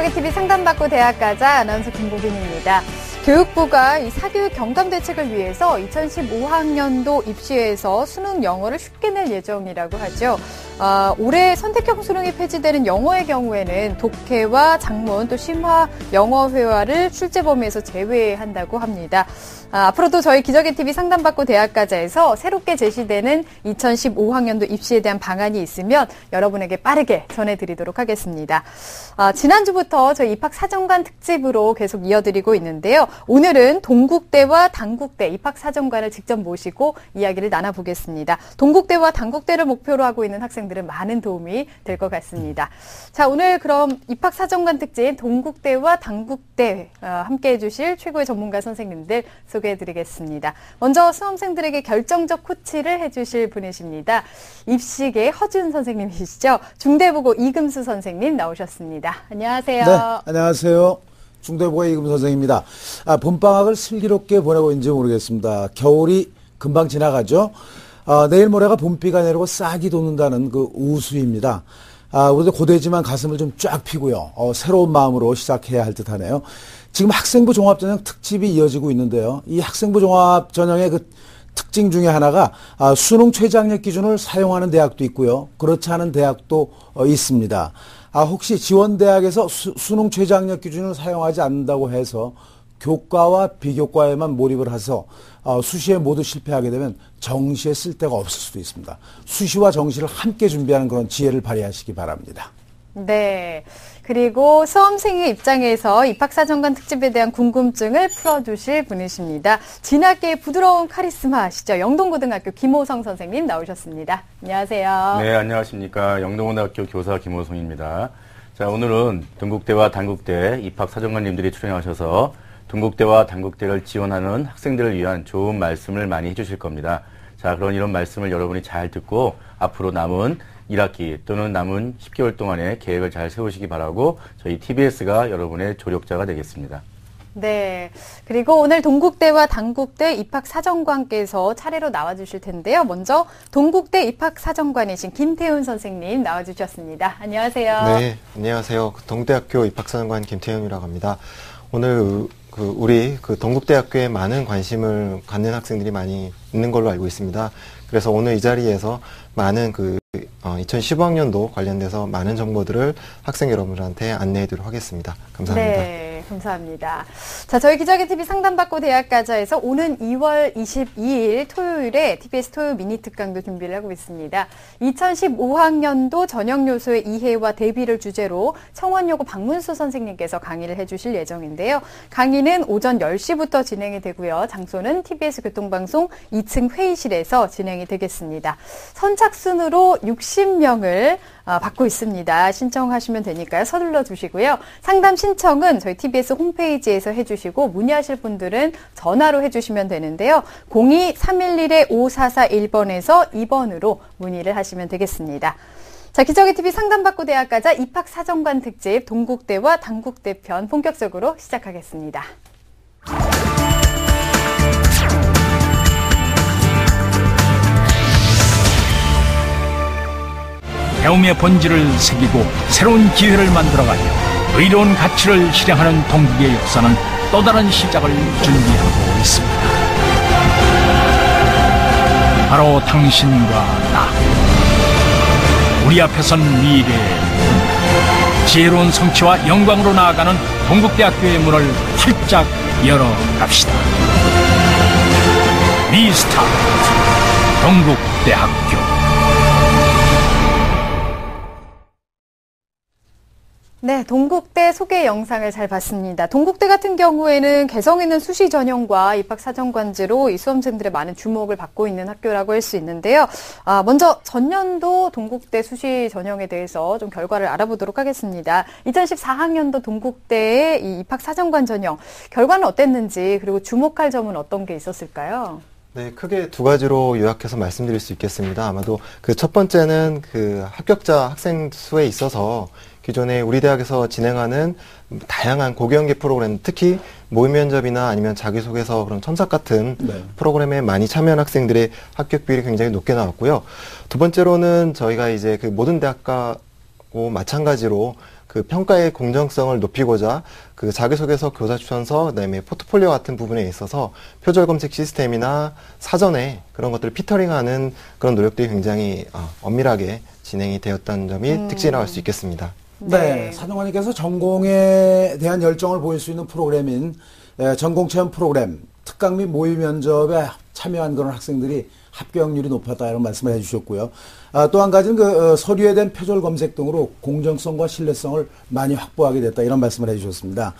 기적의 TV 상담받고 대학 가자 아나운서 김보빈입니다. 교육부가 이 사교육 경감 대책을 위해서 2015학년도 입시에서 수능 영어를 쉽게 낼 예정이라고 하죠. 올해 선택형 수능이 폐지되는 영어의 경우에는 독해와 작문 또 심화 영어 회화를 출제 범위에서 제외한다고 합니다. 앞으로도 저희 기적의 TV 상담받고 대학 가자에서 새롭게 제시되는 2015학년도 입시에 대한 방안이 있으면 여러분에게 빠르게 전해드리도록 하겠습니다. 지난주부터 저희 입학사정관 특집으로 계속 이어드리고 있는데요. 오늘은 동국대와 단국대 입학사정관을 직접 모시고 이야기를 나눠보겠습니다. 동국대와 단국대를 목표로 하고 있는 학생들은 많은 도움이 될 것 같습니다. 자, 오늘 그럼 입학사정관 특집 동국대와 단국대 함께해 주실 최고의 전문가 선생님들 소개해드리겠습니다. 먼저 수험생들에게 결정적 코치를 해주실 분이십니다. 입시계 허준 선생님이시죠. 중대부고 이금수 선생님 나오셨습니다. 안녕하세요. 네, 안녕하세요. 중대부고 이금수 선생님입니다. 봄방학을 슬기롭게 보내고 있는지 모르겠습니다. 겨울이 금방 지나가죠. 내일 모레가 봄비가 내리고 싹이 돋는다는 그 우수입니다. 우리도 고되지만 가슴을 좀 쫙 피고요. 새로운 마음으로 시작해야 할 듯하네요. 지금 학생부 종합전형 특집이 이어지고 있는데요. 이 학생부 종합전형의 그 특징 중에 하나가 수능 최저학력 기준을 사용하는 대학도 있고요. 그렇지 않은 대학도 있습니다. 혹시 지원대학에서 수능 최저학력 기준을 사용하지 않는다고 해서 교과와 비교과에만 몰입을 해서 수시에 모두 실패하게 되면 정시에 쓸 데가 없을 수도 있습니다. 수시와 정시를 함께 준비하는 그런 지혜를 발휘하시기 바랍니다. 네. 그리고 수험생의 입장에서 입학사정관 특집에 대한 궁금증을 풀어주실 분이십니다. 진학계의 부드러운 카리스마 아시죠? 영동고등학교 김호성 선생님 나오셨습니다. 안녕하세요. 네, 안녕하십니까. 영동고등학교 교사 김호성입니다. 자, 오늘은 동국대와 단국대 입학사정관님들이 출연하셔서 동국대와 단국대를 지원하는 학생들을 위한 좋은 말씀을 많이 해주실 겁니다. 자, 그런 이런 말씀을 여러분이 잘 듣고 앞으로 남은 1학기 또는 남은 10개월 동안의 계획을 잘 세우시기 바라고 저희 TBS가 여러분의 조력자가 되겠습니다. 네. 그리고 오늘 동국대와 단국대 입학사정관께서 차례로 나와주실 텐데요. 먼저 동국대 입학사정관이신 김태훈 선생님 나와주셨습니다. 안녕하세요. 네, 안녕하세요. 동대학교 입학사정관 김태훈이라고 합니다. 오늘 우리 동국대학교에 많은 관심을 갖는 학생들이 많이 있는 걸로 알고 있습니다. 그래서 오늘 이 자리에서 많은 2015학년도 관련돼서 많은 정보들을 학생 여러분들한테 안내해드리도록 하겠습니다. 감사합니다. 네, 감사합니다. 자, 저희 기적의 TV 상담받고 대학 가자에서 오는 2월 22일 토요일에 TBS 토요 미니 특강도 준비를 하고 있습니다. 2015학년도 전형 요소의 이해와 대비를 주제로 청원여고 박문수 선생님께서 강의를 해주실 예정인데요. 강의는 오전 10시부터 진행이 되고요. 장소는 TBS 교통방송 2층 회의실에서 진행이 되겠습니다. 선착순으로 60명을 받고 있습니다. 신청하시면 되니까요. 서둘러 주시고요. 상담 신청은 저희 TBS 홈페이지에서 해주시고 문의하실 분들은 전화로 해주시면 되는데요. 02-311-5441번에서 2번으로 문의를 하시면 되겠습니다. 자, 기적의 TV 상담받고 대학 가자 입학사정관 특집 동국대와 단국대 편 본격적으로 시작하겠습니다. 배움의 본질을 새기고 새로운 기회를 만들어가며 의로운 가치를 실행하는 동국의 역사는 또 다른 시작을 준비하고 있습니다. 바로 당신과 나, 우리 앞에 선 미래의 지혜로운 성취와 영광으로 나아가는 동국대학교의 문을 활짝 열어갑시다. 리스타트 동국대학교. 네, 동국대 소개 영상을 잘 봤습니다. 동국대 같은 경우에는 개성 있는 수시 전형과 입학사정관제로 이 수험생들의 많은 주목을 받고 있는 학교라고 할 수 있는데요. 먼저 전년도 동국대 수시 전형에 대해서 좀 결과를 알아보도록 하겠습니다. 2014학년도 동국대의 이 입학사정관 전형 결과는 어땠는지 그리고 주목할 점은 어떤 게 있었을까요? 네, 크게 두 가지로 요약해서 말씀드릴 수 있겠습니다. 아마도 첫 번째는 합격자 학생 수에 있어서 기존에 우리 대학에서 진행하는 다양한 고교연계 프로그램, 특히 모의 면접이나 아니면 자기소개서 그런 첨삭 같은 프로그램에 많이 참여한 학생들의 합격 비율이 굉장히 높게 나왔고요. 두 번째로는 저희가 이제 모든 대학과 마찬가지로 그 평가의 공정성을 높이고자 그 자기소개서, 교사 추천서, 그다음에 포트폴리오 같은 부분에 있어서 표절 검색 시스템이나 사전에 그런 것들을 피터링하는 그런 노력들이 굉장히 엄밀하게 진행이 되었다는 점이 특징이라고 할 수 있겠습니다. 네, 사정관님께서 전공에 대한 열정을 보일 수 있는 프로그램인 전공체험 프로그램, 특강 및 모의 면접에 참여한 그런 학생들이 합격률이 높았다 이런 말씀을 해주셨고요. 또 한 가지는 그 서류에 대한 표절 검색 등으로 공정성과 신뢰성을 많이 확보하게 됐다 이런 말씀을 해주셨습니다.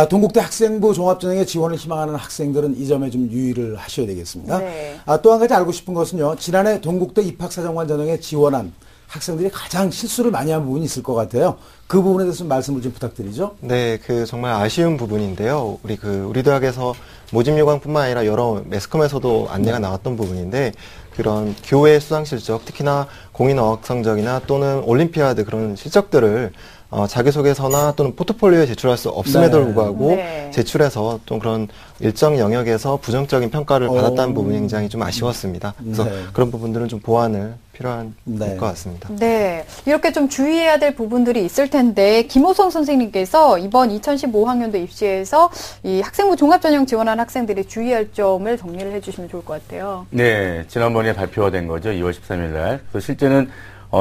동국대 학생부 종합전형에 지원을 희망하는 학생들은 이 점에 좀 유의를 하셔야 되겠습니다. 네. 또 한 가지 알고 싶은 것은요. 지난해 동국대 입학사정관 전형에 지원한 학생들이 가장 실수를 많이 한 부분이 있을 것 같아요. 그 부분에 대해서 말씀을 좀 부탁드리죠. 네, 그 정말 아쉬운 부분인데요. 우리 대학에서 모집 요강뿐만 아니라 여러 매스컴에서도 안내가 나왔던 부분인데 그런 교외 수상 실적, 특히나 공인어학 성적이나 또는 올림피아드 그런 실적들을 자기소개서나 또는 포트폴리오에 제출할 수 없음에도 불구하고 제출해서 또 그런 일정 영역에서 부정적인 평가를 받았다는 부분이 굉장히 좀 아쉬웠습니다. 그래서 그런 부분들은 좀 보완을 필요한 것 같습니다. 네, 이렇게 좀 주의해야 될 부분들이 있을 텐데 김호성 선생님께서 이번 2015학년도 입시에서 이 학생부 종합전형 지원한 학생들이 주의할 점을 정리를 해주시면 좋을 것 같아요. 네, 지난번에 발표가 된 거죠. 2월 13일 날. 그래서 실제는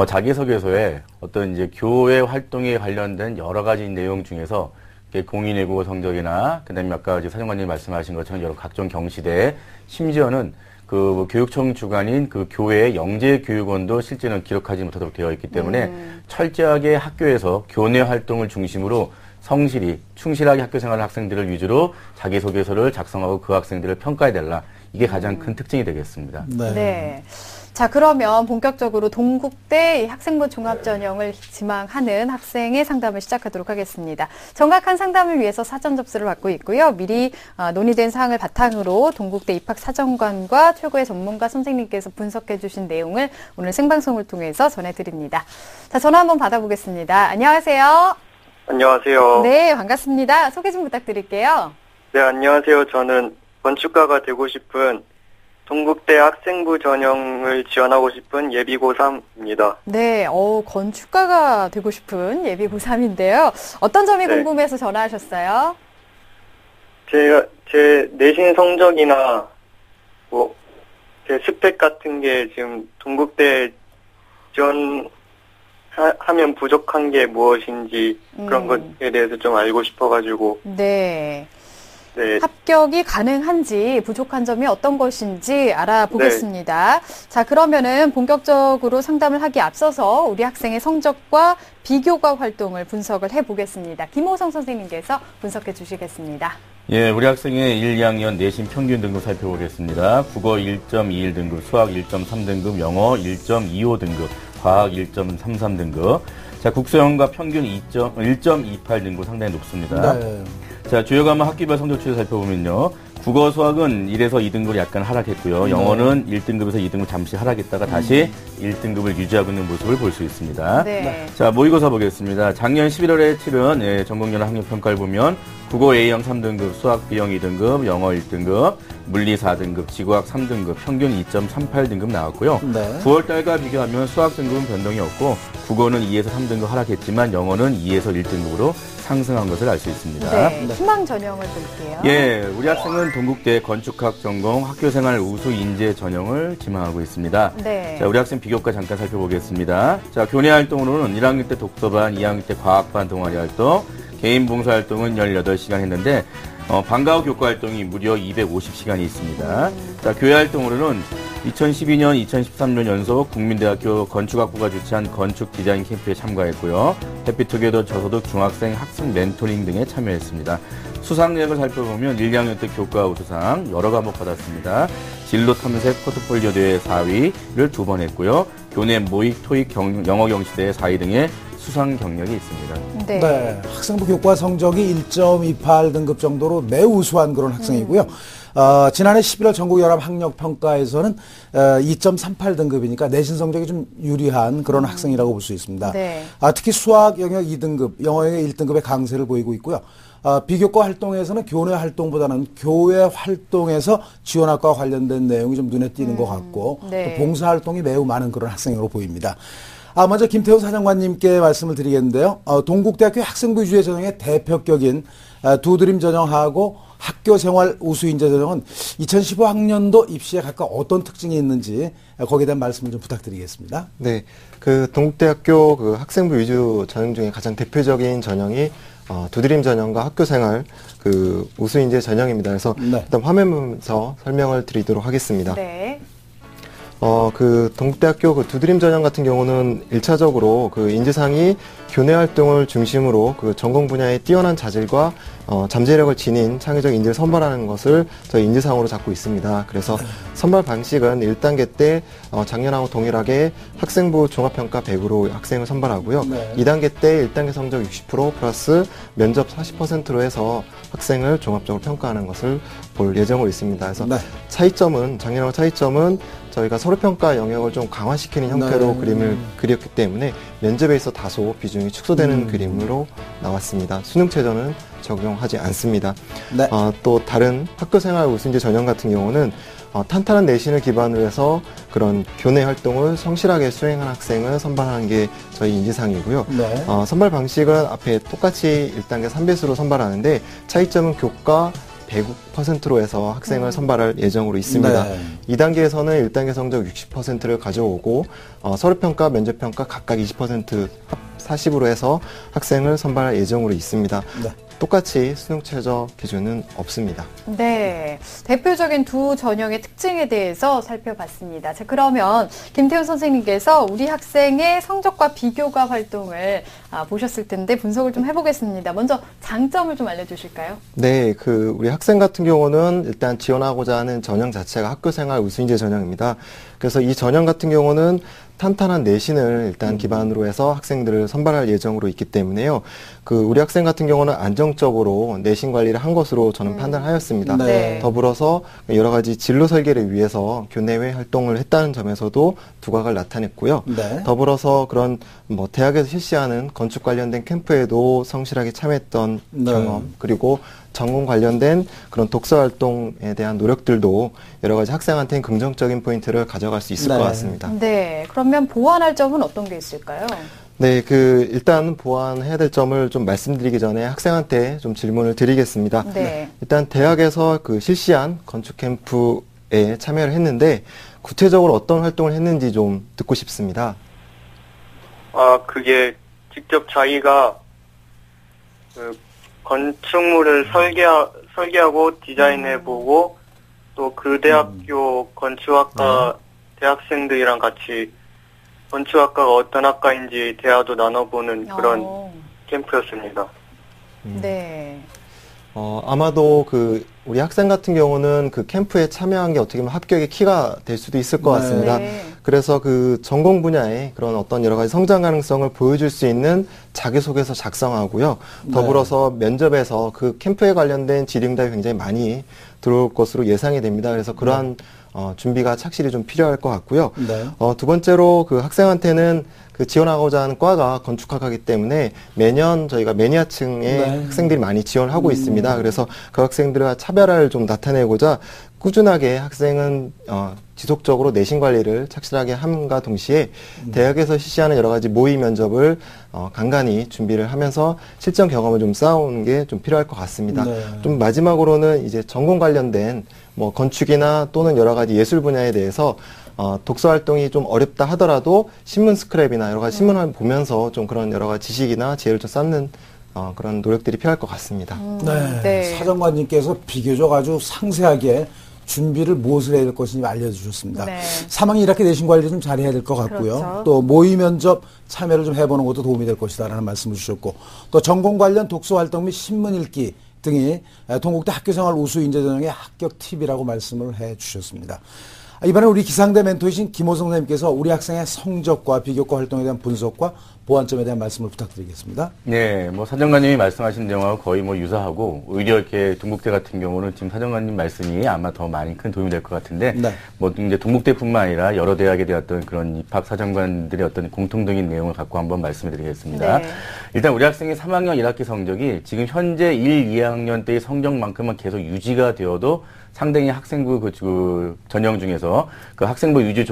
자기소개서에 어떤 이제 교회 활동에 관련된 여러 가지 내용 중에서 공인외국어 성적이나 그다음에 아까 사정관님 말씀하신 것처럼 여러 각종 경시대 심지어는 그 교육청 주관인 그 교회의 영재교육원도 실제는 기록하지 못하도록 되어 있기 때문에 철저하게 학교에서 교내 활동을 중심으로 성실히 충실하게 학교 생활하는 학생들을 위주로 자기소개서를 작성하고 그 학생들을 평가해달라. 이게 가장 큰 특징이 되겠습니다. 네. 자, 그러면 본격적으로 동국대 학생부 종합전형을 지망하는 학생의 상담을 시작하도록 하겠습니다. 정확한 상담을 위해서 사전 접수를 받고 있고요. 미리 논의된 사항을 바탕으로 동국대 입학사정관과 최고의 전문가 선생님께서 분석해 주신 내용을 오늘 생방송을 통해서 전해드립니다. 자, 전화 한번 받아보겠습니다. 안녕하세요. 안녕하세요. 네, 반갑습니다. 소개 좀 부탁드릴게요. 네, 안녕하세요. 저는 건축가가 되고 싶은 동국대 학생부 전형을 지원하고 싶은 예비 고3입니다. 네, 건축가가 되고 싶은 예비 고3인데요. 어떤 점이 궁금해서 전화하셨어요? 제 내신 성적이나 제 스펙 같은 게 지금 동국대 지원하면 부족한 게 무엇인지 그런 것에 대해서 좀 알고 싶어가지고. 네. 합격이 가능한지 부족한 점이 어떤 것인지 알아보겠습니다. 자, 그러면은 본격적으로 상담을 하기 앞서서 우리 학생의 성적과 비교과 활동을 분석을 해보겠습니다. 김호성 선생님께서 분석해 주시겠습니다. 예, 우리 학생의 1, 2학년 내신 평균 등급 살펴보겠습니다. 국어 1.21 등급, 수학 1.3 등급, 영어 1.25 등급, 과학 1.33 등급. 자, 국소영과 평균 1.28 등급 상당히 높습니다. 네. 자, 주요 과목 학기별 성적 추이 살펴보면요. 국어, 수학은 1에서 2등급을 약간 하락했고요. 영어는 1등급에서 2등급 잠시 하락했다가 다시 1등급을 유지하고 있는 모습을 볼 수 있습니다. 네. 자, 모의고사 보겠습니다. 작년 11월에 치른 전국연합 학력평가를 보면 국어 A형 3등급, 수학 B형 2등급, 영어 1등급, 물리 4등급, 지구학 3등급, 평균 2.38등급 나왔고요. 9월달과 비교하면 수학 등급은 변동이 없고 국어는 2에서 3등급 하락했지만 영어는 2에서 1등급으로 상승한 것을 알 수 있습니다. 네, 희망 전형을 볼게요. 예, 우리 학생은 동국대 건축학 전공 학교생활 우수 인재 전형을 지망하고 있습니다. 네. 자, 우리 학생 비교과 잠깐 살펴보겠습니다. 자, 교내 활동으로는 1학년 때 독서반, 2학년 때 과학반 동아리 활동, 개인 봉사 활동은 18시간 했는데 방과 후 교과 활동이 무려 250시간이 있습니다. 자, 교회 활동으로는 2012년, 2013년 연속 국민대학교 건축학부가 주최한 건축 디자인 캠프에 참가했고요. 해피투게더 저소득 중학생 학생 멘토링 등에 참여했습니다. 수상 내역을 살펴보면 1, 2학년 때 교과 우수상 여러 과목 받았습니다. 진로 탐색 포트폴리오 대회 4위를 2번 했고요. 교내 모의, 토익, 영어 경시대회 4위 등의 수상 경력이 있습니다. 네. 학생부 교과 성적이 1.28 등급 정도로 매우 우수한 그런 학생이고요. 지난해 11월 전국연합 학력평가에서는 2.38 등급이니까 내신 성적이 좀 유리한 그런 학생이라고 볼 수 있습니다. 네. 특히 수학 영역 2등급, 영어 영역 1등급의 강세를 보이고 있고요. 비교과 활동에서는 교내 활동보다는 교외 활동에서 지원학과와 관련된 내용이 좀 눈에 띄는 것 같고 또 봉사 활동이 매우 많은 그런 학생으로 보입니다. 먼저 김태훈 사정관님께 말씀을 드리겠는데요. 동국대학교 학생부 위주의 전형의 대표격인 두드림 전형하고 학교생활 우수인재 전형은 2015학년도 입시에 각각 어떤 특징이 있는지 거기에 대한 말씀을 좀 부탁드리겠습니다. 네, 그 동국대학교 그 학생부 위주 전형 중에 가장 대표적인 전형이 두드림 전형과 학교생활 그 우수인재 전형입니다. 그래서 네. 일단 화면 보면서 설명을 드리도록 하겠습니다. 네. 그 동국대학교 그 두드림 전형 같은 경우는 1차적으로 그 인재상이 교내 활동을 중심으로 그 전공 분야의 뛰어난 자질과 잠재력을 지닌 창의적 인재를 선발하는 것을 저희 인재상으로 잡고 있습니다. 그래서 선발 방식은 1단계 때 작년하고 동일하게 학생부 종합평가 100으로 학생을 선발하고요. 네. 2단계 때 1단계 성적 60% 플러스 면접 40%로 해서 학생을 종합적으로 평가하는 것을 볼 예정으로 있습니다. 그래서 네. 차이점은 작년하고 차이점은 저희가 서류평가 영역을 좀 강화시키는 형태로 네. 그림을 그렸기 때문에 면접에 있어 다소 비중이 축소되는 그림으로 나왔습니다. 수능 최저는 적용하지 않습니다. 네. 또 다른 학교생활 우수인재 전형 같은 경우는 탄탄한 내신을 기반으로 해서 그런 교내 활동을 성실하게 수행한 학생을 선발하는 게 저희 인재상이고요. 네. 선발 방식은 앞에 똑같이 1단계 3배수로 선발하는데 차이점은 교과 100%로 해서 학생을 선발할 예정으로 있습니다. 네. 2단계에서는 1단계 성적 60%를 가져오고 서류평가, 면접평가 각각 20% 합 40으로 해서 학생을 선발할 예정으로 있습니다. 네. 똑같이 수능 최저 기준은 없습니다. 네, 대표적인 두 전형의 특징에 대해서 살펴봤습니다. 자, 그러면 김태훈 선생님께서 우리 학생의 성적과 비교과 활동을 보셨을 텐데 분석을 좀 해보겠습니다. 먼저 장점을 좀 알려주실까요? 네, 우리 학생 같은 경우는 일단 지원하고자 하는 전형 자체가 학교생활 우수인재 전형입니다. 그래서 이 전형 같은 경우는 탄탄한 내신을 일단 기반으로 해서 학생들을 선발할 예정으로 있기 때문에요. 우리 학생 같은 경우는 안정적으로 내신 관리를 한 것으로 저는 판단하였습니다. 네. 더불어서 여러 가지 진로 설계를 위해서 교내외 활동을 했다는 점에서도 두각을 나타냈고요. 네. 더불어서 그런 대학에서 실시하는 건축 관련된 캠프에도 성실하게 참여했던 네. 경험, 그리고 전공 관련된 그런 독서 활동에 대한 노력들도 여러 가지 학생한테는 긍정적인 포인트를 가져갈 수 있을 네. 것 같습니다. 네, 그러면 보완할 점은 어떤 게 있을까요? 네, 일단 보완해야 될 점을 좀 말씀드리기 전에 학생한테 좀 질문을 드리겠습니다. 네. 일단 대학에서 실시한 건축 캠프에 참여를 했는데 구체적으로 어떤 활동을 했는지 좀 듣고 싶습니다. 그게 직접 자기가 건축물을 설계하고 디자인해보고 또 그 대학교 건축학과 대학생들이랑 같이 건축학과가 어떤 학과인지 대화도 나눠보는 그런 캠프였습니다. 네. 아마도 우리 학생 같은 경우는 캠프에 참여한 게 어떻게 보면 합격의 키가 될 수도 있을 것 같습니다. 네. 그래서 전공 분야의 그런 어떤 여러 가지 성장 가능성을 보여줄 수 있는 자기소개서 작성하고요. 더불어서 면접에서 캠프에 관련된 질의응답이 굉장히 많이 들어올 것으로 예상이 됩니다. 그래서 그러한 준비가 착실히 좀 필요할 것 같고요. 네. 두 번째로 학생한테는 지원하고자 하는 과가 건축학과이기 때문에 매년 저희가 매니아층의 네. 학생들이 많이 지원하고 있습니다. 그래서 그 학생들과 차별화를 좀 나타내고자 꾸준하게 학생은 지속적으로 내신 관리를 착실하게 함과 동시에 대학에서 실시하는 여러 가지 모의 면접을 간간히 준비를 하면서 실전 경험을 좀 쌓아오는 게 좀 필요할 것 같습니다. 네. 좀 마지막으로는 이제 전공 관련된 건축이나 또는 여러 가지 예술 분야에 대해서 독서 활동이 좀 어렵다 하더라도 신문 스크랩이나 여러 가지 신문을 보면서 좀 그런 여러 가지 지식이나 지혜를 좀 쌓는 그런 노력들이 필요할 것 같습니다. 네. 네. 사정관님께서 비교적 아주 상세하게 준비를 무엇을 해야 될 것인지 알려주셨습니다. 네. 3학년 1학기 내신 관리를 좀 잘해야 될 것 같고요. 그렇죠. 또 모의 면접 참여를 좀 해보는 것도 도움이 될 것이다라는 말씀을 주셨고 또 전공 관련 독서 활동 및 신문 읽기 등이 동국대 학교생활 우수인재 전형의 합격 팁이라고 말씀을 해주셨습니다. 이번에 우리 기상대 멘토이신 김호성 선생님께서 우리 학생의 성적과 비교과 활동에 대한 분석과 보완점에 대한 말씀을 부탁드리겠습니다. 네, 뭐 사정관님이 말씀하신 내용하고 거의 뭐 유사하고 오히려 이렇게 동국대 같은 경우는 지금 사정관님 말씀이 아마 더 많이 큰 도움이 될 것 같은데 네. 뭐 이제 동국대뿐만 아니라 여러 대학에 대한 어떤 그런 입학 사정관들의 어떤 공통적인 내용을 갖고 한번 말씀드리겠습니다. 네. 일단 우리 학생의 3학년 1학기 성적이 지금 현재 1, 2학년 때의 성적만큼만 계속 유지가 되어도 상당히 학생부 그 전형 중에서 그 학생부 위주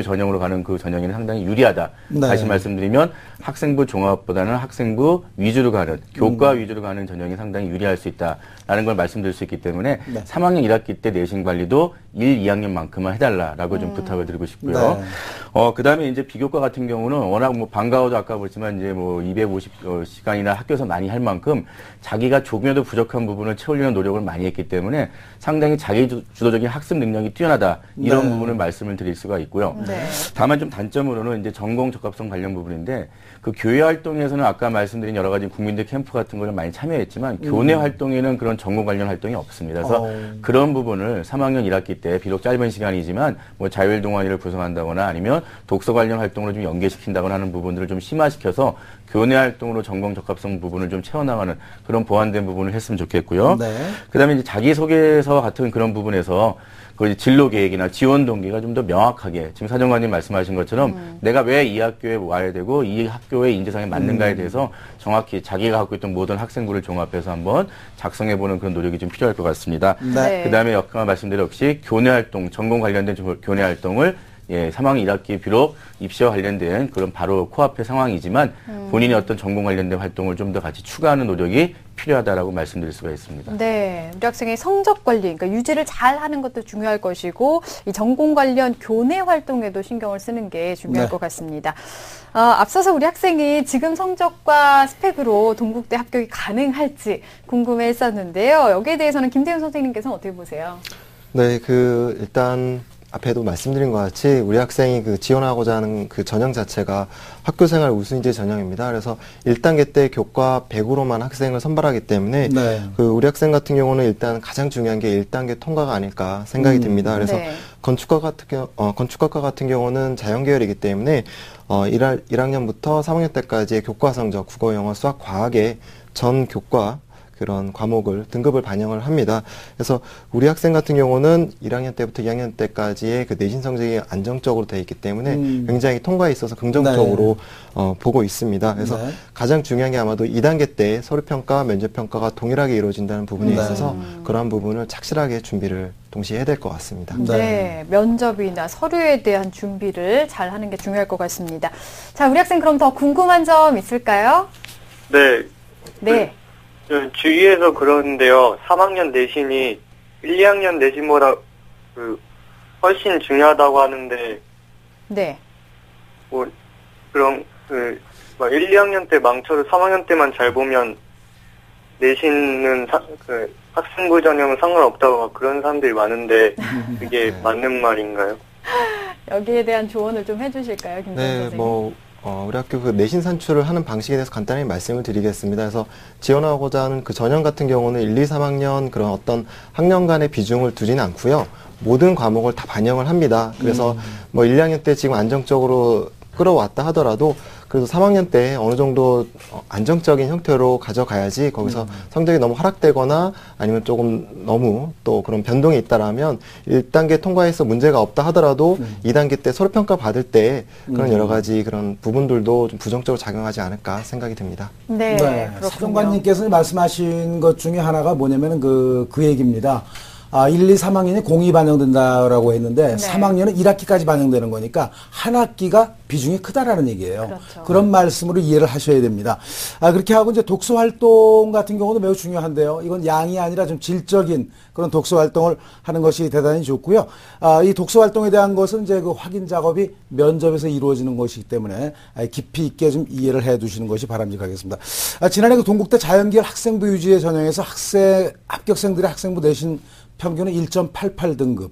전형으로 가는 그 전형에는 상당히 유리하다. 네. 다시 말씀드리면 학생부 종합보다는 학생부 위주로 가는 교과 위주로 가는 전형이 상당히 유리할 수 있다라는 걸 말씀드릴 수 있기 때문에 네. 3학년 1학기 때 내신 관리도 1, 2학년만큼만 해달라라고 좀 부탁을 드리고 싶고요. 네. 그다음에 이제 비교과 같은 경우는 워낙 뭐 방과후도 아까 그랬지만 이제 뭐 250시간이나 학교에서 많이 할 만큼 자기가 조금이라도 부족한 부분을 채우려는 노력을 많이 했기 때문에 상당히 자기 주도적인 학습 능력이 뛰어나다 이런 네. 부분을 말씀을 드릴 수가 있고요. 네. 다만 좀 단점으로는 이제 전공 적합성 관련 부분인데 그 교회 활동에서는 아까 말씀드린 여러 가지 국민대 캠프 같은 걸 많이 참여했지만 교내 활동에는 그런 전공 관련 활동이 없습니다. 그래서 그런 부분을 3학년 1학기 때 비록 짧은 시간이지만 뭐 자율 동아리를 구성한다거나 아니면 독서 관련 활동으로 좀 연계시킨다거나 하는 부분들을 좀 심화시켜서 교내 활동으로 전공 적합성 부분을 좀 채워나가는 그런 보완된 부분을 했으면 좋겠고요. 네. 그다음에 이제 자기소개서 같은 그런 부분에서 그 진로 계획이나 지원 동기가 좀 더 명확하게 지금 사정관님 말씀하신 것처럼 내가 왜 이 학교에 와야 되고 이 학교의 인재상에 맞는가에 대해서 정확히 자기가 갖고 있던 모든 학생부를 종합해서 한번 작성해보는 그런 노력이 좀 필요할 것 같습니다. 네. 그다음에 아까 말씀드린 역시 교내 활동, 전공 관련된 교내 활동을 3학년 1학기 비록 입시와 관련된 그런 바로 코앞의 상황이지만 본인이 어떤 전공 관련된 활동을 좀 더 같이 추가하는 노력이 필요하다라고 말씀드릴 수가 있습니다. 네, 우리 학생의 성적 관리, 그러니까 유지를 잘 하는 것도 중요할 것이고 이 전공 관련 교내 활동에도 신경을 쓰는 게 중요할 네. 것 같습니다. 앞서서 우리 학생이 지금 성적과 스펙으로 동국대 합격이 가능할지 궁금해했었는데요. 여기에 대해서는 김태훈 선생님께서는 어떻게 보세요? 네, 일단 앞에도 말씀드린 것 같이 우리 학생이 지원하고자 하는 그 전형 자체가 학교생활 우수인재 전형입니다. 그래서 1단계 때 교과 100으로만 학생을 선발하기 때문에 네. 우리 학생 같은 경우는 일단 가장 중요한 게 1단계 통과가 아닐까 생각이 듭니다. 그래서 네. 건축학과 같은 경우는 자연계열이기 때문에 1학년부터 3학년 때까지의 교과 성적, 국어, 영어, 수학, 과학의 전 교과 그런 과목을 등급을 반영을 합니다. 그래서 우리 학생 같은 경우는 1학년 때부터 2학년 때까지의 그 내신 성적이 안정적으로 되어 있기 때문에 굉장히 통과에 있어서 긍정적으로 보고 있습니다. 그래서 네. 가장 중요한 게 아마도 2단계 때 서류평가, 면접평가가 동일하게 이루어진다는 부분에 네. 있어서 그러한 부분을 착실하게 준비를 동시에 해야 될 것 같습니다. 네, 면접이나 서류에 대한 준비를 잘 하는 게 중요할 것 같습니다. 자, 우리 학생 그럼 더 궁금한 점 있을까요? 네. 네. 주위에서 그러는데요. 3학년 내신이 1, 2학년 내신보다 훨씬 중요하다고 하는데, 네. 그럼 1, 2학년 때 망쳐도 3학년 때만 잘 보면 내신은 학생부 전형은 상관없다고 그런 사람들이 많은데 그게 맞는 말인가요? 여기에 대한 조언을 좀 해주실까요, 김태훈 네, 선생님? 우리 학교 내신 산출을 하는 방식에 대해서 간단히 말씀을 드리겠습니다. 그래서 지원하고자 하는 그 전형 같은 경우는 1, 2, 3학년 그런 어떤 학년 간의 비중을 두지는 않고요. 모든 과목을 다 반영을 합니다. 그래서 1, 2학년 때 지금 안정적으로 끌어왔다 하더라도 그래도 3학년 때 어느 정도 안정적인 형태로 가져가야지 거기서 성적이 너무 하락되거나 아니면 조금 너무 또 그런 변동이 있다라면 1단계 통과해서 문제가 없다 하더라도 2단계 때 서류평가 받을 때 그런 여러 가지 그런 부분들도 좀 부정적으로 작용하지 않을까 생각이 듭니다. 네, 그렇군요. 사정관님께서 말씀하신 것 중에 하나가 뭐냐면 그 얘기입니다. 1, 2, 3학년이 공이 반영된다라고 했는데 네. 3학년은 1학기까지 반영되는 거니까 한 학기가 비중이 크다라는 얘기예요. 그렇죠. 그런 말씀으로 이해를 하셔야 됩니다. 그렇게 하고 이제 독서 활동 같은 경우도 매우 중요한데요. 이건 양이 아니라 좀 질적인 그런 독서 활동을 하는 것이 대단히 좋고요. 이 독서 활동에 대한 것은 이제 그 확인 작업이 면접에서 이루어지는 것이기 때문에 깊이 있게 좀 이해를 해 두시는 것이 바람직하겠습니다. 지난해 그 동국대 자연계열 학생부 유지의 전형에서 합격생들의 학생부 내신 평균은 1.88등급.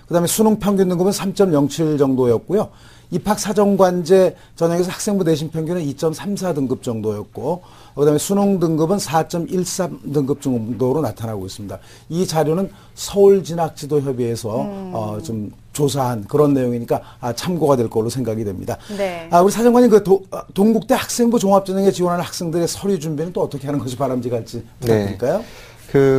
그다음에 수능 평균 등급은 3.07 정도였고요. 입학사정관제 전형에서 학생부 내신 평균은 2.34 등급 정도였고, 그다음에 수능 등급은 4.13 등급 정도로 나타나고 있습니다. 이 자료는 서울진학지도협의회에서 좀 조사한 그런 내용이니까 참고가 될 걸로 생각이 됩니다. 네. 우리 사정관님 동국대 학생부 종합전형에 지원하는 학생들의 서류 준비는 또 어떻게 하는 것이 바람직할지 부탁드릴까요? 네.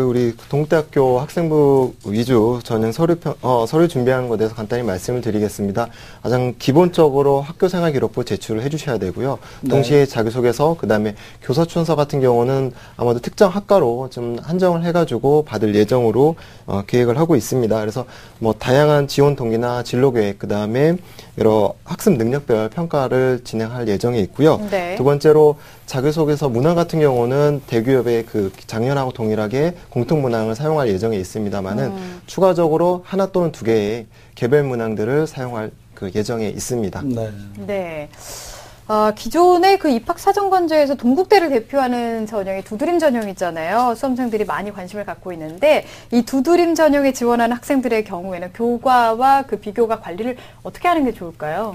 우리 동국대학교 학생부 위주 전형 서류 준비하는 것에 대해서 간단히 말씀을 드리겠습니다. 가장 기본적으로 학교생활 기록부 제출을 해주셔야 되고요. 동시에 자기소개서, 그 다음에 교사춘서 같은 경우는 아마도 특정 학과로 좀 한정을 해가지고 받을 예정으로 계획을 하고 있습니다. 그래서 뭐 다양한 지원 동기나 진로 계획, 그 다음에 여러 학습 능력별 평가를 진행할 예정에 있고요. 네. 두 번째로 자기소개서 문항 같은 경우는 대기업의 작년하고 동일하게 공통 문항을 사용할 예정에 있습니다만은 추가적으로 하나 또는 두 개의 개별 문항들을 사용할 예정에 있습니다. 네. 네. 기존의 입학사정관제에서 동국대를 대표하는 전형이 두드림 전형이잖아요. 수험생들이 많이 관심을 갖고 있는데 이 두드림 전형에 지원하는 학생들의 경우에는 교과와 비교과 관리를 어떻게 하는 게 좋을까요?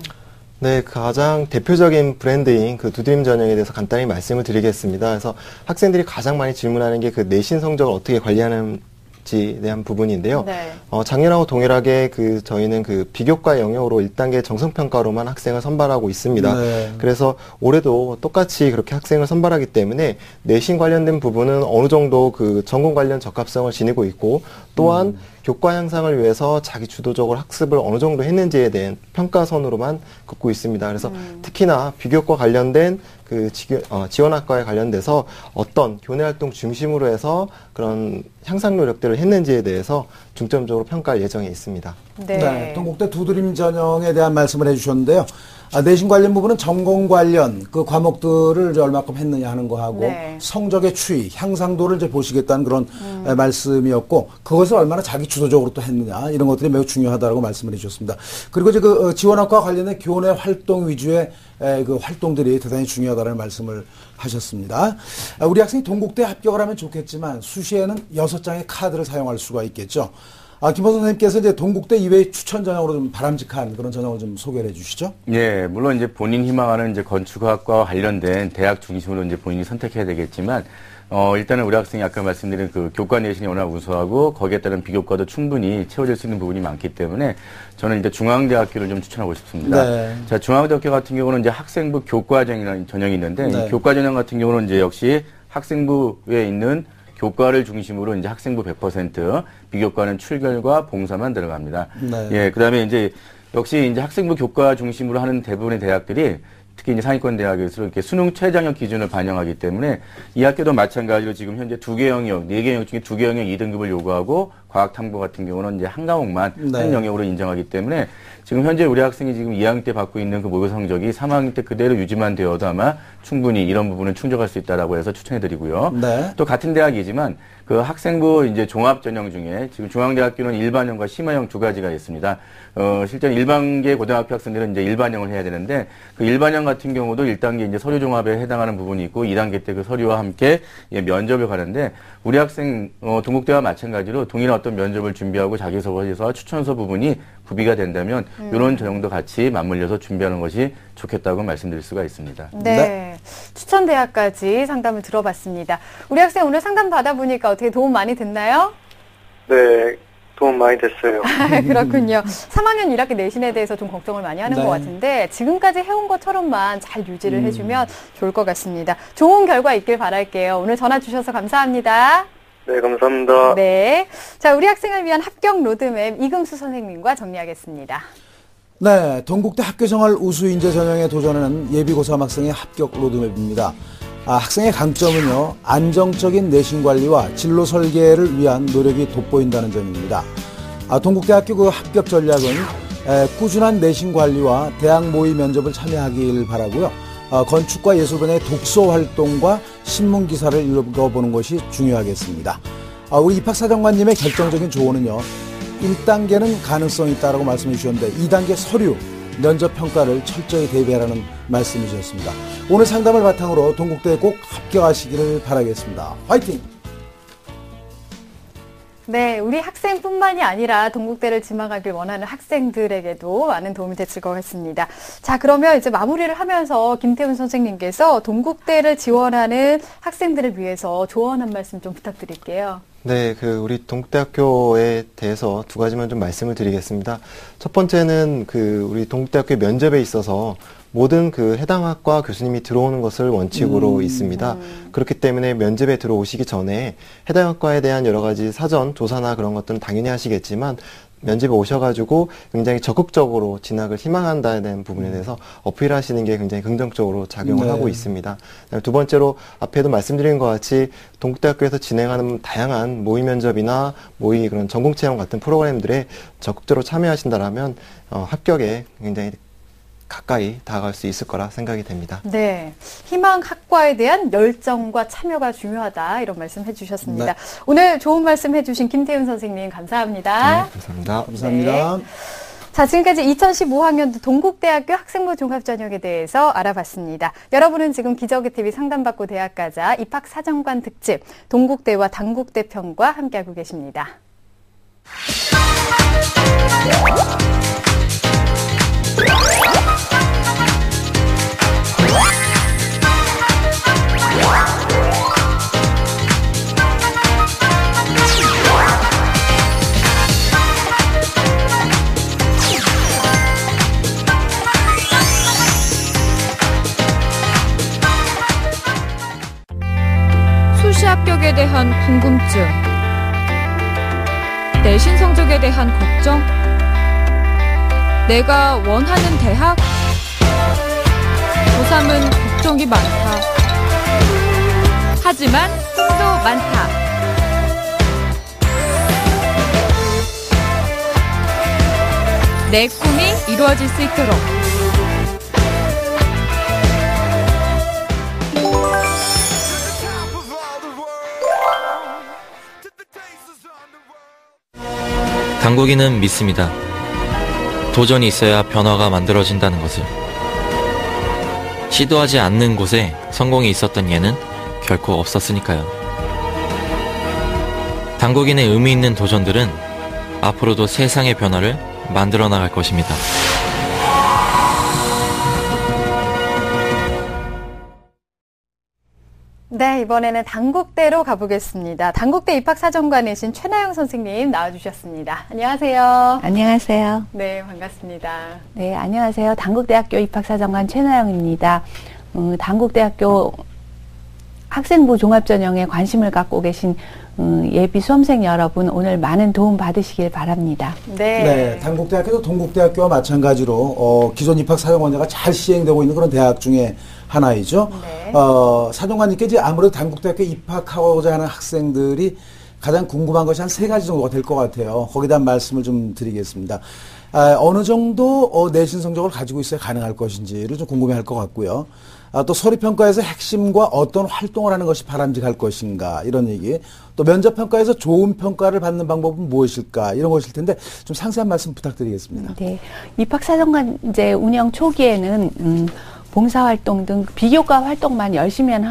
네, 가장 대표적인 브랜드인 두드림 전형에 대해서 간단히 말씀을 드리겠습니다. 그래서 학생들이 가장 많이 질문하는 게 내신 성적을 어떻게 관리하는지에 대한 부분인데요. 네. 작년하고 동일하게 저희는 비교과 영역으로 1단계 정성평가로만 학생을 선발하고 있습니다. 네. 그래서 올해도 똑같이 그렇게 학생을 선발하기 때문에 내신 관련된 부분은 어느 정도 전공 관련 적합성을 지니고 있고, 또한 교과 향상을 위해서 자기 주도적으로 학습을 어느 정도 했는지에 대한 평가선으로만 긋고 있습니다. 그래서 특히나 비교과 관련된 지원학과에 관련돼서 어떤 교내활동 중심으로 해서 그런 향상 노력들을 했는지에 대해서 중점적으로 평가할 예정에 있습니다. 네. 네, 동국대 두드림 전형에 대한 말씀을 해주셨는데요. 내신 관련 부분은 전공 관련 과목들을 얼마큼 했느냐 하는 거하고 네. 성적의 추이, 향상도를 이제 보시겠다는 그런 말씀이었고, 그것을 얼마나 자기 주도적으로 또 했느냐 이런 것들이 매우 중요하다고 말씀을 해주셨습니다. 그리고 이제 지원학과 관련된 교내 활동 위주의 활동들이 대단히 중요하다는 말씀을 하셨습니다. 우리 학생이 동국대 합격을 하면 좋겠지만 수시에는 6장의 카드를 사용할 수가 있겠죠. 김호 선생님께서 이제 동국대 이외의 추천 전형으로 좀 바람직한 그런 전형을 좀 소개를 해주시죠. 예, 물론 이제 본인 희망하는 건축학과와 관련된 대학 중심으로 이제 본인이 선택해야 되겠지만, 일단은 우리 학생이 아까 말씀드린 교과 내신이 워낙 우수하고 거기에 따른 비교과도 충분히 채워질 수 있는 부분이 많기 때문에 저는 이제 중앙대학교를 좀 추천하고 싶습니다. 네. 자, 중앙대학교 같은 경우는 이제 학생부 교과전형이라는 전형이 있는데, 네. 이 교과 전형 같은 경우는 이제 역시 학생부에 있는 교과를 중심으로 이제 학생부 100%, 비교과는 출결과 봉사만 들어갑니다. 네. 예, 그다음에 이제 역시 이제 학생부 교과 중심으로 하는 대부분의 대학들이 특히 이제 상위권 대학에서 이렇게 수능 최저학력 기준을 반영하기 때문에 이 학교도 마찬가지로 지금 현재 2개 영역, 4개 영역 중에 2개 영역 2등급을 요구하고 과학탐구 같은 경우는 이제 한 과목만 네. 한 영역으로 인정하기 때문에 지금 현재 우리 학생이 지금 2학년 때 받고 있는 모의 성적이 3학년 때 그대로 유지만 되어도 아마 충분히 이런 부분은 충족할 수 있다라고 해서 추천해드리고요. 네. 또 같은 대학이지만 학생부 이제 종합 전형 중에 지금 중앙대학교는 일반형과 심화형 두 가지가 있습니다. 실제 일반계 고등학교 학생들은 이제 일반형을 해야 되는데 일반형 같은 경우도 1단계 이제 서류 종합에 해당하는 부분이 있고 2단계 때 서류와 함께 면접을 가는데 우리 학생 동국대와 마찬가지로 동일한 어떤 면접을 준비하고 자기소개서 추천서 부분이 구비가 된다면 이런 전형도 같이 맞물려서 준비하는 것이 좋겠다고 말씀드릴 수가 있습니다. 네. 추천 대학까지 상담을 들어봤습니다. 우리 학생 오늘 상담 받아보니까 어떻게 도움 많이 됐나요? 네, 도움 많이 됐어요. 그렇군요. 3학년 1학기 내신에 대해서 좀 걱정을 많이 하는 네. 것 같은데 지금까지 해온 것처럼만 잘 유지를 해주면 좋을 것 같습니다. 좋은 결과 있길 바랄게요. 오늘 전화 주셔서 감사합니다. 네, 감사합니다. 네. 자, 우리 학생을 위한 합격 로드맵 이금수 선생님과 정리하겠습니다. 네, 동국대 학교생활 우수인재 전형에 도전하는 예비고3 학생의 합격 로드맵입니다. 학생의 강점은요, 안정적인 내신 관리와 진로 설계를 위한 노력이 돋보인다는 점입니다. 동국대학교 합격 전략은 꾸준한 내신 관리와 대학 모의 면접을 참여하길 바라고요. 건축과 예술 분야의 독서 활동과 신문 기사를 읽어보는 것이 중요하겠습니다. 우리 입학사정관님의 결정적인 조언은요, 1단계는 가능성이 있다고 말씀해 주셨는데 2단계 서류, 면접 평가를 철저히 대비하라는 말씀이 주셨습니다. 오늘 상담을 바탕으로 동국대에 꼭 합격하시기를 바라겠습니다. 화이팅! 네, 우리 학생뿐만이 아니라 동국대를 지망하길 원하는 학생들에게도 많은 도움이 됐을 것 같습니다. 자, 그러면 이제 마무리를 하면서 김태훈 선생님께서 동국대를 지원하는 학생들을 위해서 조언 한 말씀 좀 부탁드릴게요. 네, 우리 동국대학교에 대해서 두 가지만 좀 말씀을 드리겠습니다. 첫 번째는 우리 동국대학교 면접에 있어서 모든 해당 학과 교수님이 들어오는 것을 원칙으로 있습니다. 그렇기 때문에 면접에 들어오시기 전에 해당 학과에 대한 여러 가지 사전 조사나 그런 것들은 당연히 하시겠지만 면접에 오셔가지고 굉장히 적극적으로 진학을 희망한다는 부분에 대해서 어필하시는 게 굉장히 긍정적으로 작용을 하고 있습니다. 두 번째로 앞에도 말씀드린 것 같이 동국대학교에서 진행하는 다양한 모의 면접이나 모의 그런 전공 체험 같은 프로그램들에 적극적으로 참여하신다라면 합격에 굉장히 가까이 다가갈 수 있을 거라 생각이 됩니다. 네, 희망 학과에 대한 열정과 참여가 중요하다 이런 말씀 해주셨습니다. 네. 오늘 좋은 말씀 해주신 김태훈 선생님 감사합니다. 네, 감사합니다. 감사합니다. 네. 자, 지금까지 2015학년도 동국대학교 학생부 종합전형에 대해서 알아봤습니다. 여러분은 지금 기적의TV 상담받고 대학가자 입학사정관 특집 동국대와 단국대 편과 함께하고 계십니다. 수시 합격에 대한 궁금증, 내신 성적에 대한 걱정, 내가 원하는 대학? 고3은 걱정이 많다. 하지만 꿈도 많다. 내 꿈이 이루어질 수 있도록 당국이는 믿습니다. 도전이 있어야 변화가 만들어진다는 것을. 시도하지 않는 곳에 성공이 있었던 예는 결코 없었으니까요. 당국인의 의미 있는 도전들은 앞으로도 세상의 변화를 만들어 나갈 것입니다. 네, 이번에는 단국대로 가보겠습니다. 단국대 입학사정관이신 최나영 선생님 나와주셨습니다. 안녕하세요. 안녕하세요. 네, 반갑습니다. 네, 안녕하세요. 단국대학교 입학사정관 최나영입니다. 단국대학교 학생부 종합전형에 관심을 갖고 계신 예비 수험생 여러분, 오늘 많은 도움 받으시길 바랍니다. 네, 단국대학교도 동국대학교와 마찬가지로 기존 입학사정관제가 잘 시행되고 있는 그런 대학 중에 하나이죠. 네. 사정관님께 이제 아무래도 단국대학교 입학하고자 하는 학생들이 가장 궁금한 것이 한 3가지 정도가 될 것 같아요. 거기다 말씀을 좀 드리겠습니다. 어느 정도 내신 성적을 가지고 있어야 가능할 것인지를 좀 궁금해할 것 같고요. 또 서류평가에서 핵심과 어떤 활동을 하는 것이 바람직할 것인가 이런 얘기, 또 면접평가에서 좋은 평가를 받는 방법은 무엇일까 이런 것일 텐데 좀 상세한 말씀 부탁드리겠습니다. 네, 입학사정관제 운영 초기에는 봉사활동 등 비교과 활동만 열심히 한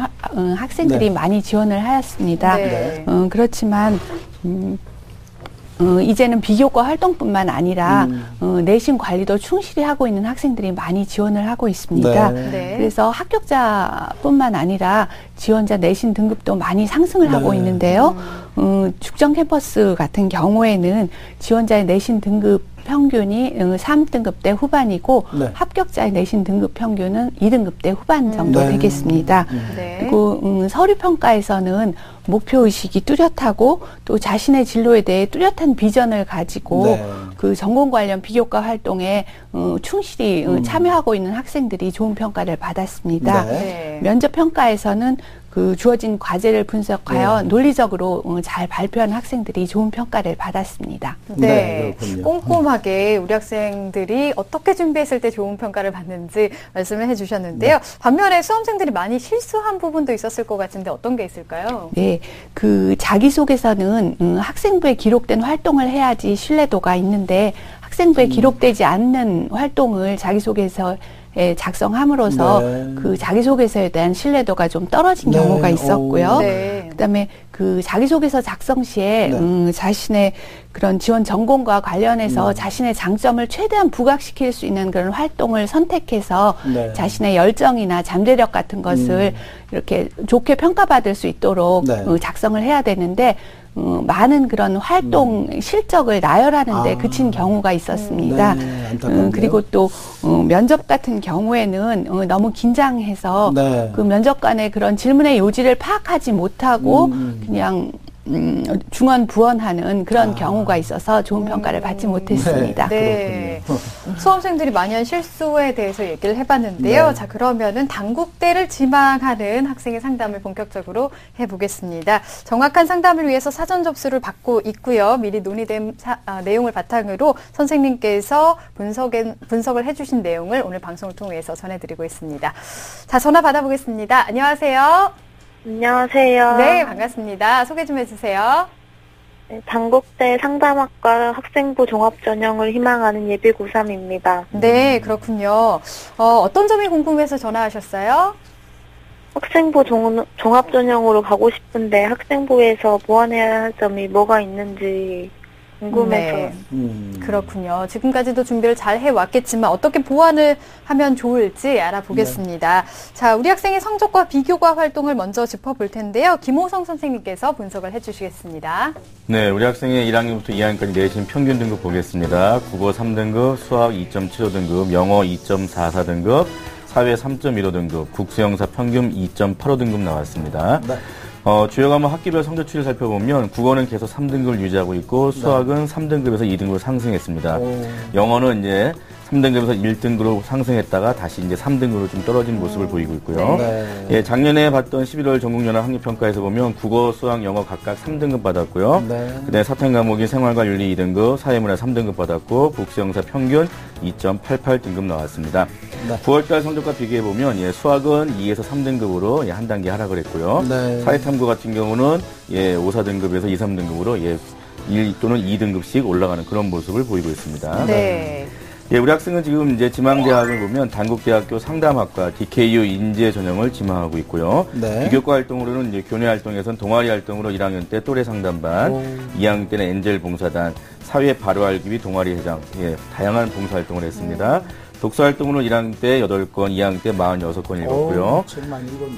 학생들이 많이 지원을 하였습니다. 네. 그렇지만 이제는 비교과 활동뿐만 아니라 내신 관리도 충실히 하고 있는 학생들이 많이 지원을 하고 있습니다. 네. 그래서 합격자뿐만 아니라 지원자 내신 등급도 많이 상승을 하고 있는데요. 죽전 캠퍼스 같은 경우에는 지원자의 내신 등급 평균이 3등급대 후반이고 합격자의 내신 등급 평균은 2등급대 후반 정도 되겠습니다. 그리고 서류평가에서는 목표의식이 뚜렷하고 또 자신의 진로에 대해 뚜렷한 비전을 가지고 그 전공 관련 비교과 활동에 충실히 참여하고 있는 학생들이 좋은 평가를 받았습니다. 면접평가에서는 그 주어진 과제를 분석하여 논리적으로 잘 발표한 학생들이 좋은 평가를 받았습니다. 네, 꼼꼼하게 우리 학생들이 어떻게 준비했을 때 좋은 평가를 받는지 말씀을 해주셨는데요. 반면에 수험생들이 많이 실수한 부분도 있었을 것 같은데 어떤 게 있을까요? 네, 그 자기소개서는 학생부에 기록된 활동을 해야지 신뢰도가 있는데 학생부에 기록되지 않는 활동을 자기소개서에 작성함으로써 네. 그 자기소개서에 대한 신뢰도가 좀 떨어진 네. 경우가 있었고요. 네. 그다음에 그 자기소개서 작성 시에 네. 자신의 그런 지원 전공과 관련해서 자신의 장점을 최대한 부각시킬 수 있는 그런 활동을 선택해서 네. 자신의 열정이나 잠재력 같은 것을 이렇게 좋게 평가받을 수 있도록 네. 작성을 해야 되는데 많은 그런 활동 실적을 나열하는데 그친 경우가 있었습니다. 네, 안타깝네요. 그리고 또 면접 같은 경우에는 너무 긴장해서 네. 그 면접관의 그런 질문의 요지를 파악하지 못하고 그냥 중언부언하는 그런 경우가 있어서 좋은 평가를 받지 못했습니다. 네. 수험생들이 많이 한 실수에 대해서 얘기를 해봤는데요. 네. 자, 그러면은 단국대를 지망하는 학생의 상담을 본격적으로 해보겠습니다. 정확한 상담을 위해서 사전 접수를 받고 있고요. 미리 논의된 내용을 바탕으로 선생님께서 분석을 해주신 내용을 오늘 방송을 통해서 전해드리고 있습니다. 자, 전화 받아보겠습니다. 안녕하세요. 안녕하세요. 네, 반갑습니다. 소개 좀 해주세요. 네, 단국대 상담학과 학생부 종합전형을 희망하는 예비 고3입니다. 네, 그렇군요. 어떤 점이 궁금해서 전화하셨어요? 학생부 종합전형으로 가고 싶은데 학생부에서 보완해야 할 점이 뭐가 있는지 궁금해서. 네. 그렇군요. 지금까지도 준비를 잘 해왔겠지만 어떻게 보완을 하면 좋을지 알아보겠습니다. 네. 자, 우리 학생의 성적과 비교과 활동을 먼저 짚어볼 텐데요. 김호성 선생님께서 분석을 해주시겠습니다. 네, 우리 학생의 1학년부터 2학년까지 내신 평균 등급 보겠습니다. 국어 3등급, 수학 2.75등급, 영어 2.44등급, 사회 3.15등급, 국수영사 평균 2.85등급 나왔습니다. 네. 주요 과목 학기별 성적치를 살펴보면 국어는 계속 3등급을 유지하고 있고 수학은 3등급에서 2등급으로 상승했습니다. 영어는 이제 3등급에서 1등급으로 상승했다가 다시 이제 3등급으로 좀 떨어진 모습을 보이고 있고요. 네. 예, 작년에 봤던 11월 전국연합 학력평가에서 보면 국어, 수학, 영어 각각 3등급 받았고요. 네. 그다음에 사탕 과목인 생활과 윤리 2등급, 사회문화 3등급 받았고 국수영사 평균 2.88등급 나왔습니다. 네. 9월달 성적과 비교해보면 예, 수학은 2에서 3등급으로 예, 한 단계 하락을 했고요. 네. 사회탐구 같은 경우는 예, 5, 4등급에서 2, 3등급으로 예, 1 또는 2등급씩 올라가는 그런 모습을 보이고 있습니다. 네. 예, 우리 학생은 지금 이제 지망대학을 보면 단국대학교 상담학과 DKU 인재 전형을 지망하고 있고요. 네. 비교과 활동으로는 이제 교내 활동에서는 동아리 활동으로 1학년 때 또래 상담반, 2학년 때는 엔젤 봉사단, 사회 바로 알기비 동아리 회장, 예, 다양한 봉사 활동을 했습니다. 독서 활동으로 1학년 때 8건, 2학년 때 46건 읽었고요.